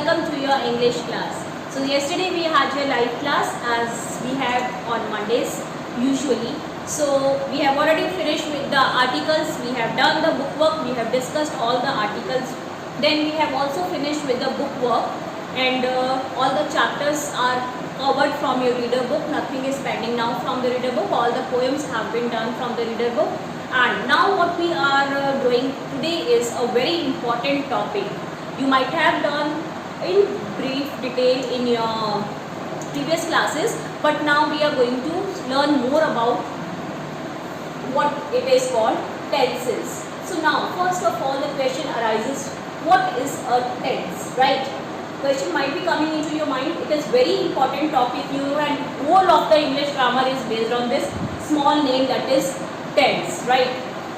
welcome to your English class. So yesterday we had your live class as we have on Mondays usually. So we have already finished with the articles, we have done the book work, we have discussed all the articles. Then we have also finished with the book work and all the chapters are covered from your reader book. Nothing is pending now from the reader book. All the poems have been done from the reader book. And now what we are doing today is a very important topic. You might have done in brief detail in your previous classes, but now we are going to learn more about what it is called tenses. So now first of all the question arises, what is a tense, right? Question might be coming into your mind. It is very important topic, you know, and whole of the English grammar is based on this small name, that is tense, right?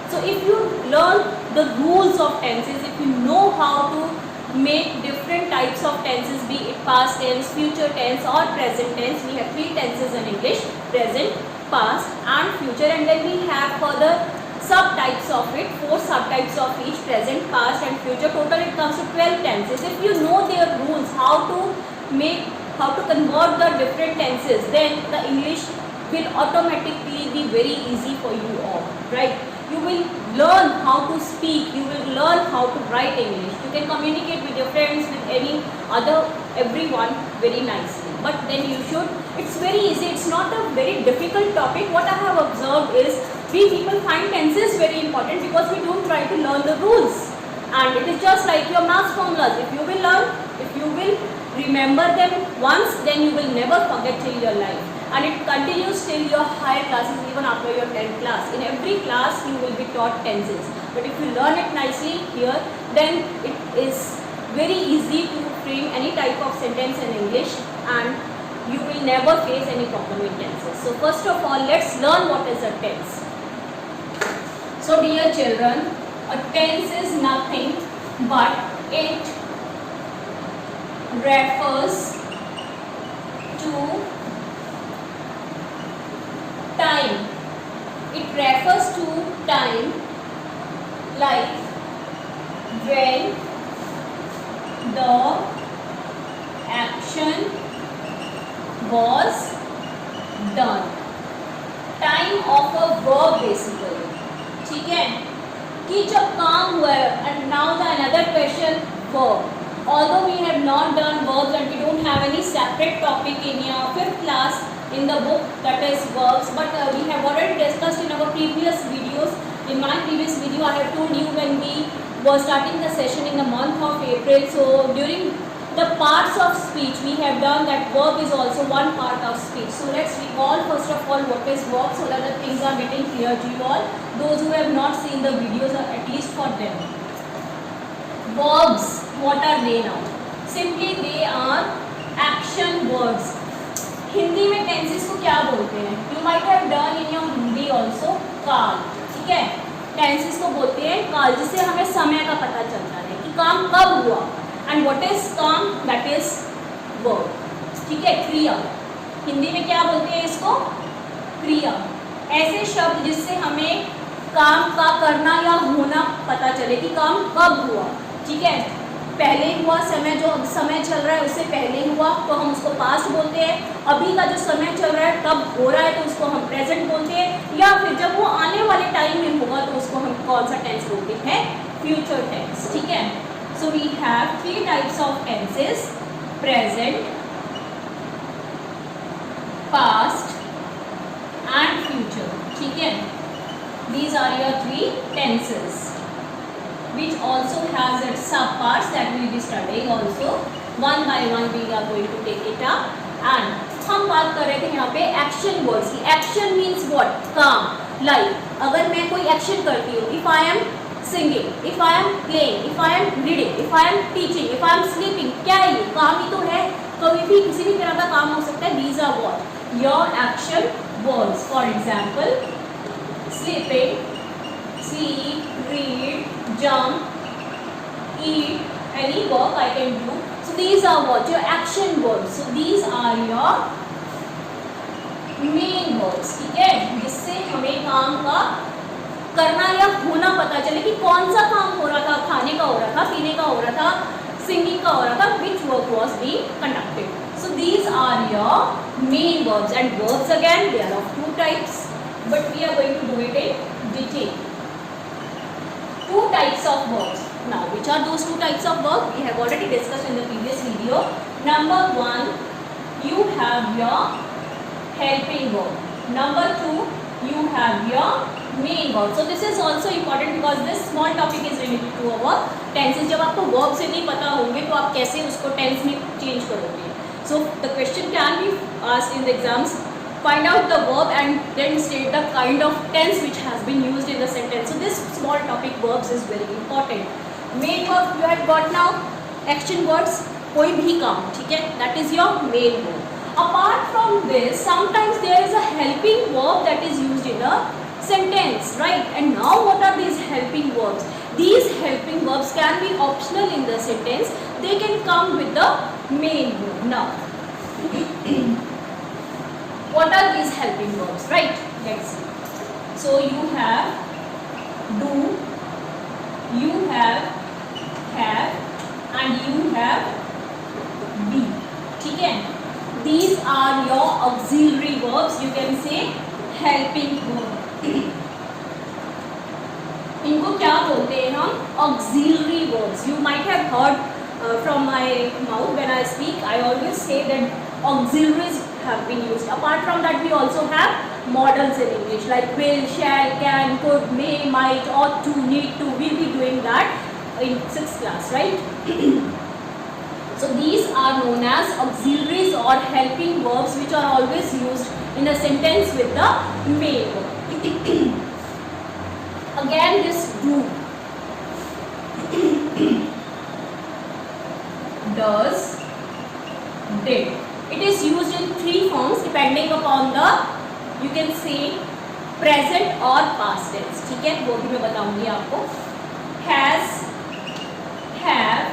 So if you learn the rules of tenses, if you know how to make different types of tenses, be it past tense, future tense or present tense, we have three tenses in English: present, past and future, and then we have further subtypes of it, 4 subtypes of each: present, past and future. Total it comes to 12 tenses. If you know their rules, how to convert the different tenses, then the English will automatically be very easy for you all, right? You will learn how to speak, you will learn how to write English. You can communicate with your friends, with everyone very nicely. But then you should, it's very easy, it's not a very difficult topic. What I have observed is, we people find tenses very important because we don't try to learn the rules. And it is just like your maths formulas. If you will learn, if you will remember them once, then you will never forget till your life. And it continues till your higher classes, even after your 10th class. In every class you will be taught tenses. But if you learn it nicely here, then it is very easy to frame any type of sentence in English and you will never face any problem with tenses. So first of all, let's learn what is a tense. So dear children, a tense is nothing but it refers to time. It refers to time, like when the action was done. Time of a verb basically. ठीक है, कि जब काम हुआ है. And now the another question, verb. Although we have not done verbs and we don't have any separate topic in your 5th class in the book, that is verbs, but we have already discussed in our previous videos. In my previous video I have told you when we were starting the session in the month of April. So during the parts of speech we have done that verb is also one part of speech. So let's recall first of all what is verb, so that the things are getting clear to you all, those who have not seen the videos, at least for them. Verbs, what are they now? Simply they are action words. Hindi में tenses को क्या बोलते हैं? You might have done in your Hindi also काल. ठीक है, tenses को बोलते हैं काल, जिससे हमें समय का पता चलता है कि काम कब हुआ. एंड व्हाट इज काम? That is verb. ठीक है, क्रिया. हिंदी में क्या बोलते हैं इसको? क्रिया. ऐसे शब्द जिससे हमें काम का करना या होना पता चले कि काम कब हुआ. ठीक है, पहले हुआ, समय जो समय चल रहा है उससे पहले हुआ तो हम उसको पास्ट बोलते हैं. अभी का जो समय चल रहा है तब हो रहा है तो उसको हम प्रेजेंट बोलते हैं. या फिर जब वो आने वाले टाइम में होगा तो उसको हम कौन सा टेंस बोलते हैं? Future tense. ठीक है, so we have 3 types of tenses: present, past and future. ठीक है, these are your 3 tenses, which also has its subparts that we will be studying also. One by one we are going to take it up. And हम बात कर रहे थे यहाँ पे action words की. Action means what? काम. Like अगर मैं कोई एक्शन करती हूँ, if I am singing, if I am playing, if I am reading, if I am teaching, if I am sleeping, क्या है ये? काम ही तो है. कभी भी किसी भी तरह का काम हो सकता है. These are what? Your action words. For example, sleeping, sleep, read, jump, eat, any work I can do. So these are what? Your action words. So these are your main words. ठीक है, जिससे हमें काम का करना या होना पता चले कि कौन सा काम हो रहा था. खाने का हो रहा था, पीने का हो रहा था, सिंगिंग का हो रहा था, which work was being conducted. So these are your main verbs, and verbs again they are of two types, but we are going to do it in detail. Two types of verbs. Now which are those two types of verbs? We have already discussed in the previous video. Number one, you have your helping verb. Number two, you have your main verb. So this is also important because this small topic is related to our tenses. जब आपको verb से नहीं पता होंगे तो आप कैसे उसको tense में change करोगे? So the question can be asked in the exams. Find out the verb and then state the kind of tense which has been used in the sentence. So this small topic verbs is very important. Main verb you have got now. Action words, कोई भी काम, ठीक है? That is your main verb. Apart from this, sometimes there is a helping verb that is used in a sentence, right? And now what are these helping verbs? These helping verbs can be optional in the sentence. They can come with the main verb. Now, what are these helping verbs, right? Let's see. So you have do, you have, and you have be. ठीक है? These are your auxiliary verbs. You can say helping verb. इनको क्या बोलते हैं हम? Auxiliary verbs. You might have heard from my mouth when I speak. I always say that auxiliaries have been used. Apart from that, we also have modals in English like will, shall, can, could, may, might, ought to, need to. We'll be doing that in 6th class, right? So these are known as auxiliaries or helping verbs which are always used in a sentence with the main verb. Again this do, does, did. It is used in three forms depending upon the, you can say, present or past tense. ठीक है, वो भी मैं बताऊंगी आपको. Has, have,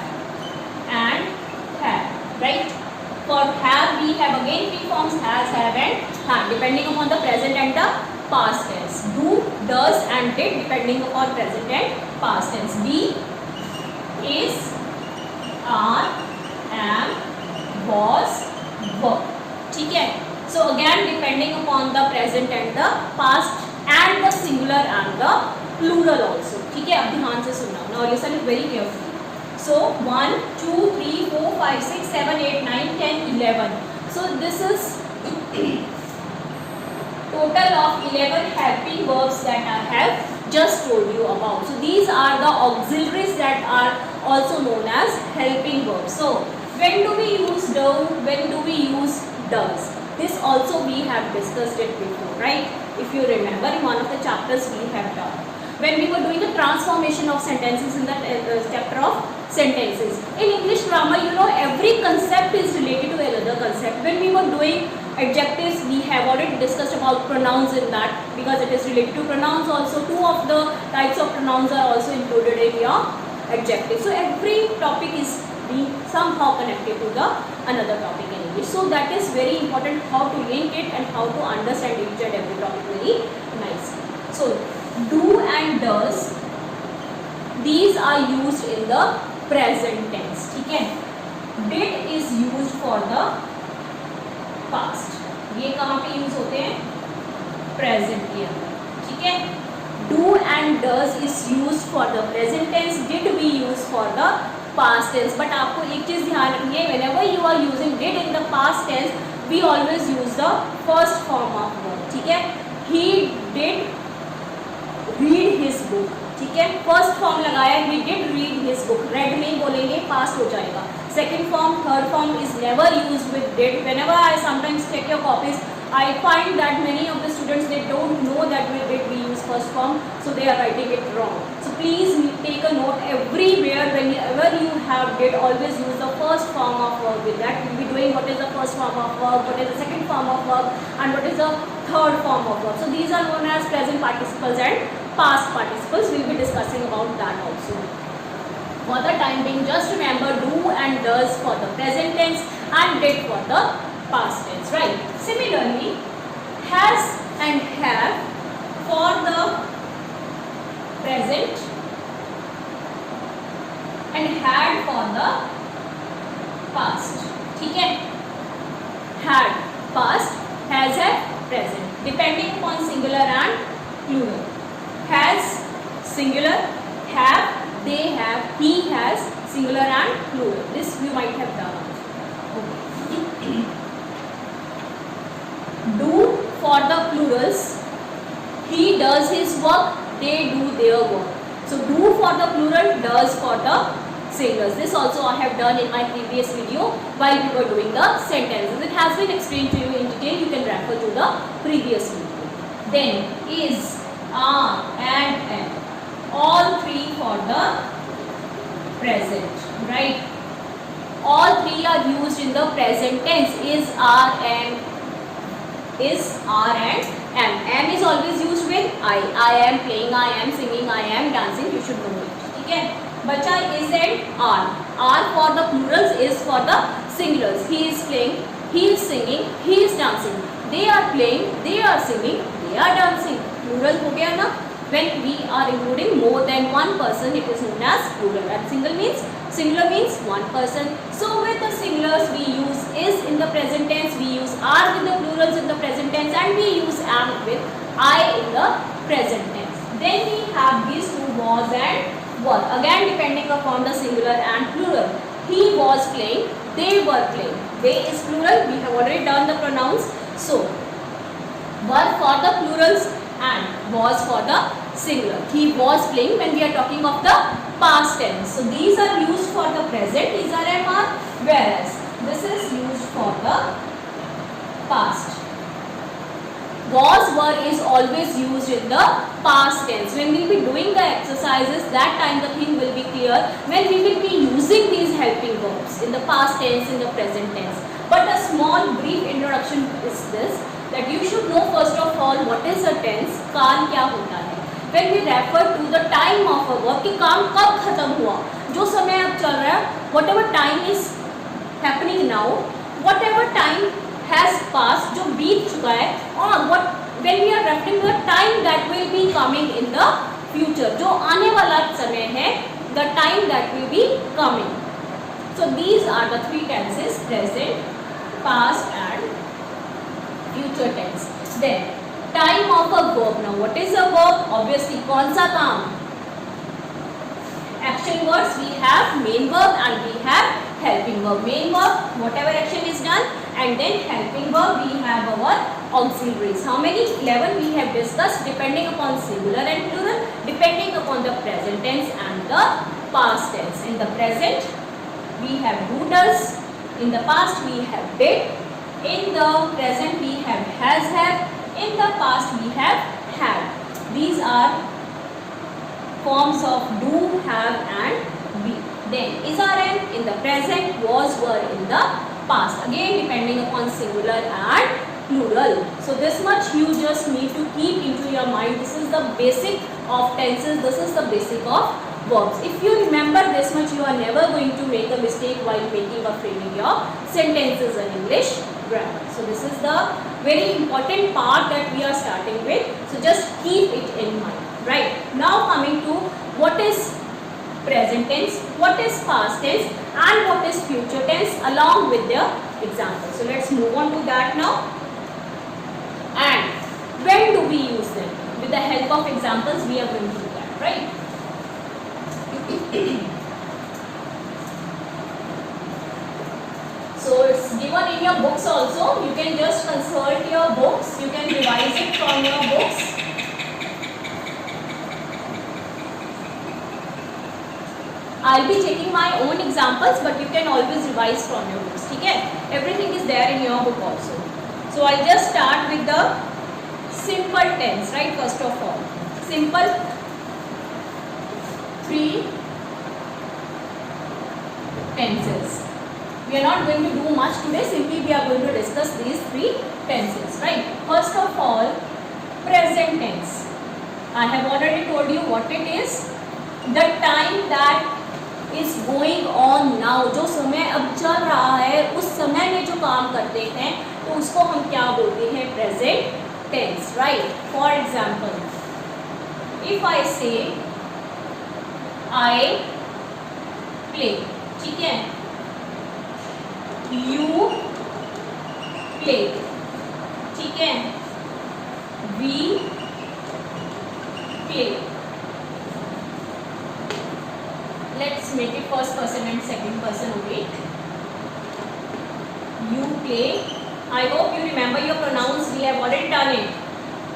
and have, right? For have we have again three forms: has, have, and have, depending upon the present and the past tense. Do, does, and did depending upon present and past tense. Be, is, are, am, was, were. ठीक है? So again depending upon the present and the past and the singular and the plural also. ठीक है? अब ध्यान से सुनना. Now listen it very carefully. So 1, 2, 3, 4, 5, 6, 7, 8, 9, 10, 11. So this is total of 11 helping verbs that I have just told you about. So these are the auxiliaries that are also known as helping verbs. So when do we use do? When do we use does? This also we have discussed it before, right? If you remember in one of the chapters we have done. When we were doing the transformation of sentences in the chapter of sentences. In English grammar, you know, every concept is related to another concept. When we were doing adjectives, we have already discussed about pronouns in that because it is related to pronouns also. Two of the types of pronouns are also included in your adjective. So every topic is being somehow connected to the another topic in English. So that is very important how to link it and how to understand each and every topic very nicely. So do and does, these are used in the present tense. ठीक है? Did is used for the past. ये कहाँ पे use होते हैं? Present के अंदर. ठीक है? Do and does is used for the present tense. Did we use for the past tense. But आपको एक चीज ध्यान रखनी है, whenever you are using did in the past tense, we always use the first form of verb. ठीक है? He did read his book. ठीक है? फर्स्ट फॉर्म लगाया, he did read his book. read नहीं बोलेंगे, पास्ट हो जाएगा. Second form, third form is never used with did. Whenever I sometimes check your copies, I find that many of the students, they don't know that with did we use first form, so they are writing it wrong. So please take a note everywhere. Whenever you have did, always use the first form of verb. With that we'll be doing what is the first form of verb, what is the second form of verb, and what is the third form of verb. So these are known as present participles and past participles. We'll be discussing about that also. For the time being, just remember do and does for the present tense and did for the past tense, right? Similarly, has and have for the present and had for the had, past, has had, present, depending upon singular and plural. Has, singular, have, they have, he has, singular and plural. This you might have done. Okay. Do for the plurals, he does his work, they do their work. So do for the plural, does for the singulars. This also I have done in my previous video while we were doing the sentences. It has been explained to you in detail. You can refer to the previous video. Then is, are, and am. All three for the present, right? All three are used in the present tense. Is, are, and am. Am is always used with I. I am playing, I am singing, I am dancing. You should know it. Okay? Bacha is and are. Are for the plurals, is for the singulars. He is playing, he is singing, he is dancing. They are playing, they are singing, they are dancing. Plural हो गया ना? When we are including more than one person, it is known as plural. And singular means one person. So with the singulars, we use is in the present tense, we use are with the plurals in the present tense, and we use am with I in the present tense. Then we have these two, was and were. Again, depending upon the singular and plural. He was playing, they were playing. They is plural. We have already done the pronouns. So were for the plurals and was for the singular. He was playing when we are talking of the past tense. So these are used for the present, is, are, am, are, whereas this is used for the past. Was, were is always used in the past tense. When we will be doing the exercises, that time the thing will be clear. When we will be using these helping verbs in the past tense, in the present tense. But a small brief introduction is this, that you should know first of all what is a tense, काल क्या होता है. When we refer to the time of a verb, कि काम कब खत्म हुआ, जो समय अब चल रहा है, whatever time is happening now, whatever time has passed, जो बीत चुका है, और what when we are referring to the time that will be coming in the future, जो आने वाला समय है, the time that will be coming. So these are the three tenses: present, past and future tense. Then time of a verb. Now what is a verb? Obviously कौन सा काम? Action words we have main verb and we have helping verb. Main verb whatever action is done, and then helping verb we have our auxiliaries. How many? 11 we have discussed, depending upon singular and plural, depending upon the present tense and the past tense. In the present we have do, does. In the past we have did. In the present we have has, have. In the past we have had. These are forms of do, have and be. Then is, are, am in the present, was, were in the past. Again depending upon singular and plural. So this much you just need to keep into your mind. This is the basic of tenses. This is the basic of verbs. If you remember this much, you are never going to make a mistake while making or framing your sentences in English grammar. So this is the very important part that we are starting with. So just keep it in mind. Right. Now coming to what is present tense, what is past tense and what is future tense along with their examples. So let's move on to that now. And when do we use them? With the help of examples we are going to do that. Right. So it's given in your books also. You can just consult your books. You can revise it from your books. I'll be taking my own examples, but you can always revise from your books. Okay? Everything is there in your book also. So I'll just start with the simple tense, right? First of all, simple 3 tenses. We are not going to do much today. Simply we are going to discuss these 3 tenses, right? First of all, present tense. I have already told you what it is. The time that is going on now, जो समय अब चल रहा है, उस समय में जो काम करते हैं तो उसको हम क्या बोलते हैं? Present tense, right? For example, if I say I play, ठीक है? You प्ले, ठीक है, we play. Let's make it first person and second person only. You play. I hope you remember your pronouns. We have already done it.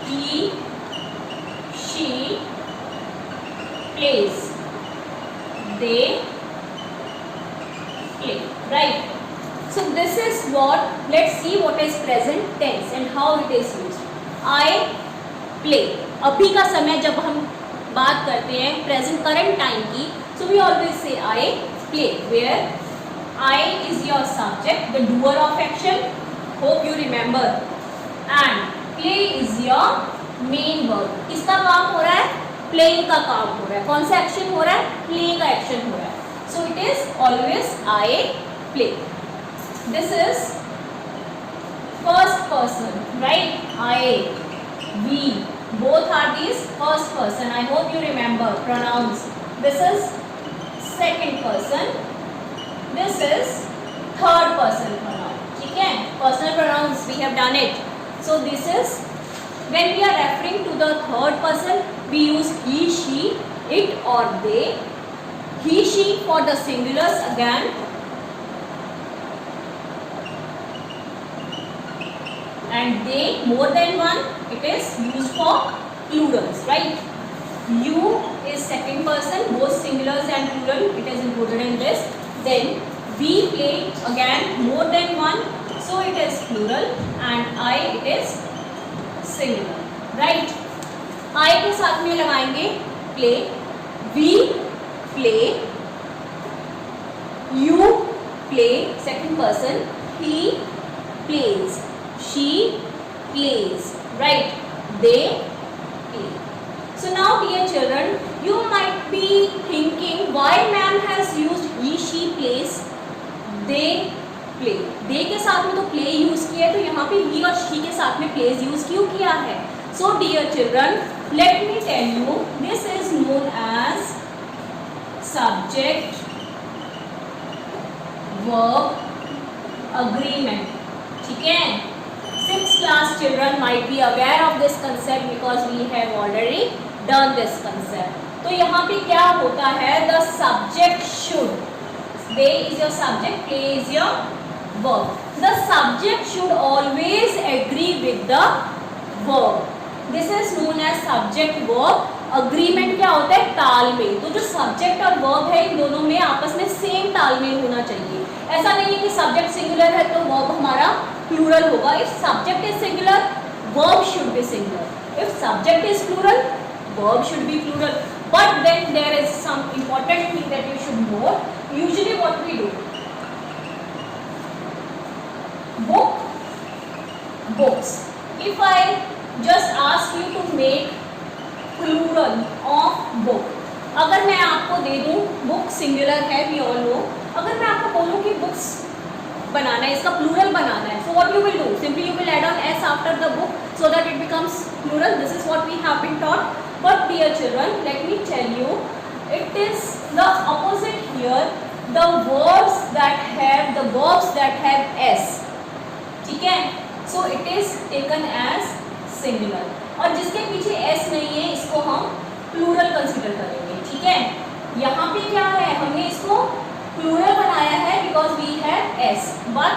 He, she plays. They play. Right. So this is what. Let's see what is present tense and how it is used. I play. अभी का समय जब हम बात करते हैं present current time की, so we always say I play, where I is your subject, the doer of action, hope you remember, and play is your main verb. किसका काम हो रहा है? प्लेइंग का काम हो रहा है. कौन सा एक्शन हो रहा है? प्लेइंग का एक्शन हो रहा है. So it is always I play. This is first person, right? I, we, both are these first person. I hope you remember pronouns. This is second person. This is third person pronoun. ठीक है? Personal pronouns we have done it. So this is when we are referring to the third person, we use he, she, it or they. He, she for the singulars again. And they, more than one, it is used for plurals, right? You is second person, both singulars and plural, it is included in this. Then we play, again more than one, so it is plural, and I it is singular, right? I के साथ में लगाएंगे play, we play, you play second person, he plays, she plays, right? They play. So now dear children, you might be thinking why ma'am has used he, she plays, they play. they के साथ में तो play use किया है, तो यहाँ पे he और she के साथ में plays यूज क्यों किया है? So dear children, let me tell you, this is known as subject verb agreement. ठीक है? 6th class children might be aware of this concept because we have already done this concept. तो यहाँ पे क्या होता है? The subject should. They is your subject, play is your verb. The subject should always agree with the verb. This is known as subject verb agreement. क्या होता है? तालमेल. तो जो subject और verb है इन दोनों में आपस में सेम तालमेल होना चाहिए. ऐसा नहीं है कि subject singular है तो verb हमारा plural होगा. If subject is singular, verb should be singular. If subject is plural, verb should be plural. But then there is some important thing that you should know. Usually what we do, book, books. If I just ask you to make plural of book, अगर मैं आपको दे दूं book singular है, we all know. अगर मैं आपको बोलूं कि books बनाना है, इसका plural बनाना है, so what you will do? Simply you will add on s after the book so that it becomes plural. This is what we have been taught. But dear children, let me tell you, it is the opposite here. The verbs that have s, ठीक है? So it is taken as singular. और जिसके पीछे s नहीं है इसको हम plural consider करेंगे, ठीक है? यहाँ पे क्या है? हमने इसको plural बनाया है because we have s. But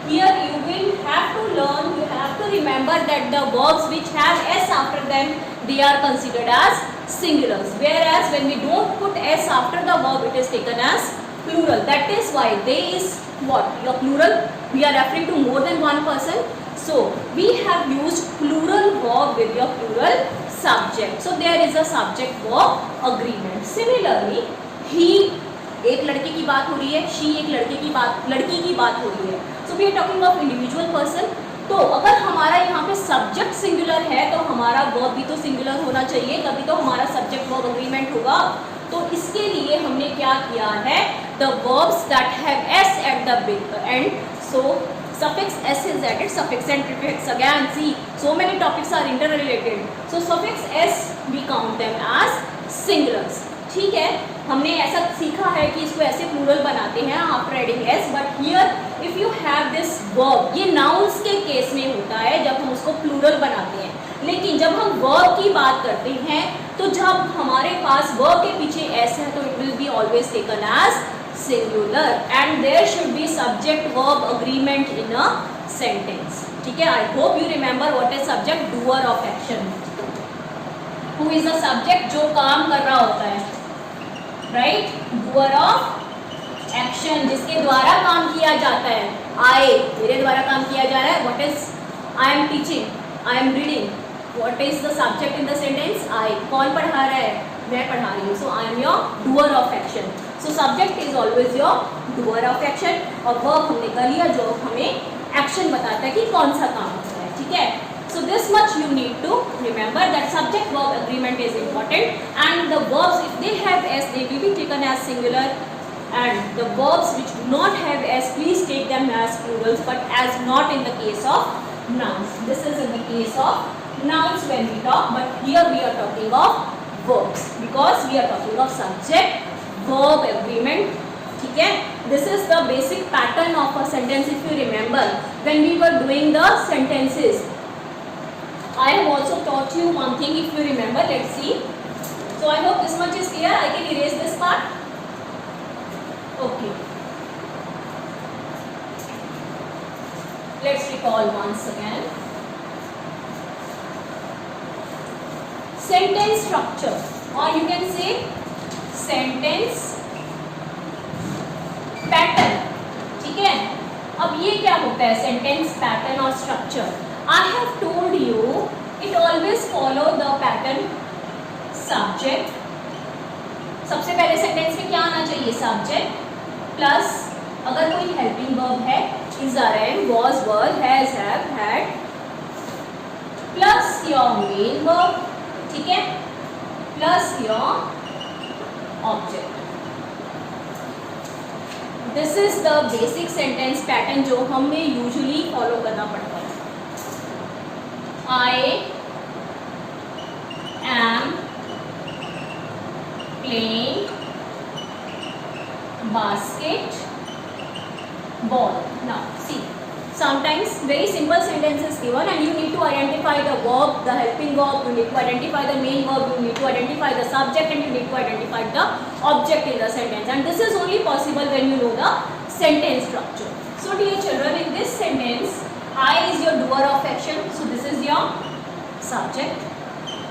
here you will have to learn, you have to remember that the verbs which have s after them, they are considered as singulars. Whereas when we don't put s after the verb, it is taken as plural. That is why they is what? Your plural. We are referring to more than one person. So we have used plural verb with your plural subject. So there is a subject verb agreement. Similarly, he, एक लड़के की बात हो रही है, she एक लड़की की बात हो रही है. So we are talking of individual person. तो अगर हमारा यहाँ पे सब्जेक्ट सिंगुलर है तो हमारा वर्ब भी तो सिंगुलर होना चाहिए, तभी तो हमारा सब्जेक्ट वर्ब अग्रीमेंट होगा. तो इसके लिए हमने क्या किया है? The verbs that have s at the end. So suffix s is added, suffix and prefix again. See, so many topics are interrelated. So suffix s we count them as singulars. ठीक है? हमने ऐसा सीखा है कि इसको ऐसे plural बनाते हैं after adding s. But here if you have this verb, ये नाउन्स के केस में होता है जब हम उसको प्लूरल बनाते हैं, लेकिन जब हम वर्ब की बात करते हैं तो जब हमारे पास वर्ब के पीछे एस है तो it will be always taken as singular and there should be subject verb agreement in a sentence. ठीक है, I hope you remember what is subject. Doer of action. Who is the subject? जो काम कर रहा होता है, right. Doer of action, जिसके द्वारा काम किया जाता है. आई, मेरे द्वारा काम किया जा रहा है. What is? I am teaching, I am reading. What is the subject in the sentence? I. कौन पढ़ा रहा है? मैं पढ़ा रही हूँ. So I am your doer of action. So subject is always your doer of action और verb हमने कर लिया जो हमें एक्शन बताता है कि कौन सा काम होता है. ठीक है, so this much you need to remember that subject verb agreement is important and the verbs if they have s they will be taken as singular and the verbs which do not have s please take them as plurals but as not in the case of nouns. This is in the case of nouns when we talk, but here we are talking of verbs because we are talking of subject verb agreement. ठीक है, this is the basic pattern of a sentence if you remember when we were doing the sentences. I have also taught you one thing if you remember. Let's see. So I hope this much is clear. I can erase this part. Okay. Let's recall once again. Sentence structure or you can say sentence pattern. ठीक है, अब ये क्या होता है sentence pattern और structure? I have told you it always follow the pattern subject. सबसे पहले सेंटेंस में क्या आना चाहिए? सब्जेक्ट प्लस अगर कोई हेल्पिंग वर्ब है is, are, am, was, were, has, have, had plus your main verb. ठीक है, plus your object. This is the basic sentence pattern जो हमें यूजुअली फॉलो करना पड़ता है. I am playing basketball. Now see, sometimes very simple sentence is given and you need to identify the verb, the helping verb, you need to identify the main verb, you need to identify the subject and you need to identify the object in the sentence, and this is only possible when you know the sentence structure. So dear children, in this sentence I is your doer of action, so this is your subject.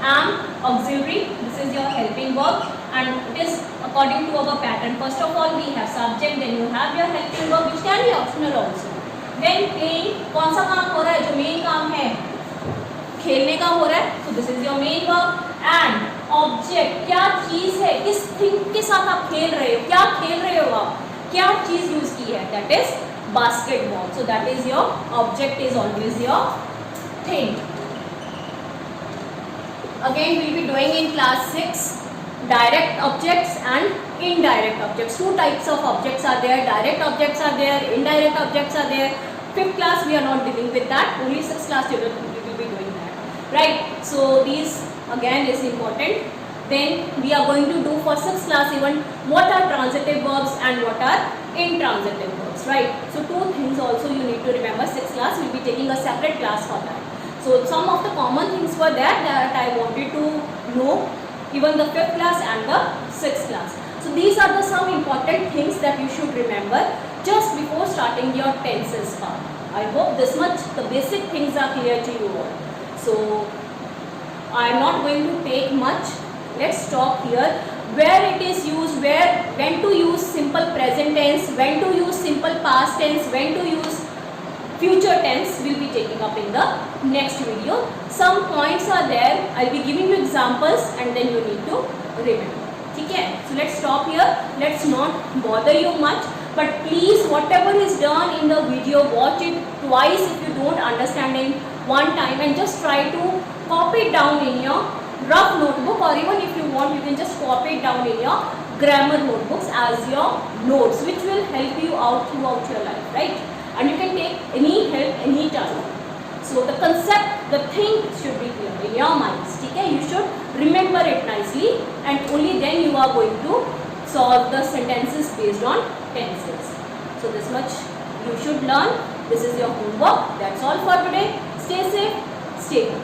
Am auxiliary, this is your helping verb and it is according to our pattern. First of all we have subject, then you have your helping verb which can be optional also. Then playing, कौन सा काम हो रहा है? जो main काम है खेलने का हो रहा है, so this is your main verb. And object, क्या चीज़ है, किस थिंग के साथ आप खेल रहे हो, क्या खेल रहे हो आप, क्या चीज़ यूज की है, that is basketball. So that is your object is always your thing. Again we will be doing in class 6 direct objects and indirect objects. Two types of objects are there. Direct objects are there, indirect objects are there. 5th class we are not dealing with that. Only 6th class children we will be doing that. Right? So these again is important. Then we are going to do for 6th class even what are transitive verbs and what are intransitive verbs. Right? So two things also you need to remember. 6th class we will be taking a separate class for that. So some of the common things were there that I wanted to know, even the 5th class and the 6th class. So these are the some important things that you should remember just before starting your tenses part. I hope this much the basic things are clear to you all. So I am not going to take much. Let's stop here. Where it is used, when to use simple present tense, when to use simple past tense, when to use future tense will be taking up in the next video. Some points are there. I'll be giving you examples and then you need to remember. Okay? So let's stop here. Let's not bother you much. But please, whatever is done in the video, watch it twice if you don't understand in one time and just try to copy it down in your rough notebook, or even if you want, you can just copy it down in your grammar notebooks as your notes, which will help you out throughout your life, right? And you can take any help anytime. So the concept, the thing should be clear in your minds. Okay? You should remember it nicely and only then you are going to solve the sentences based on tenses. So this much you should learn. This is your homework. That's all for today. Stay safe, stay home.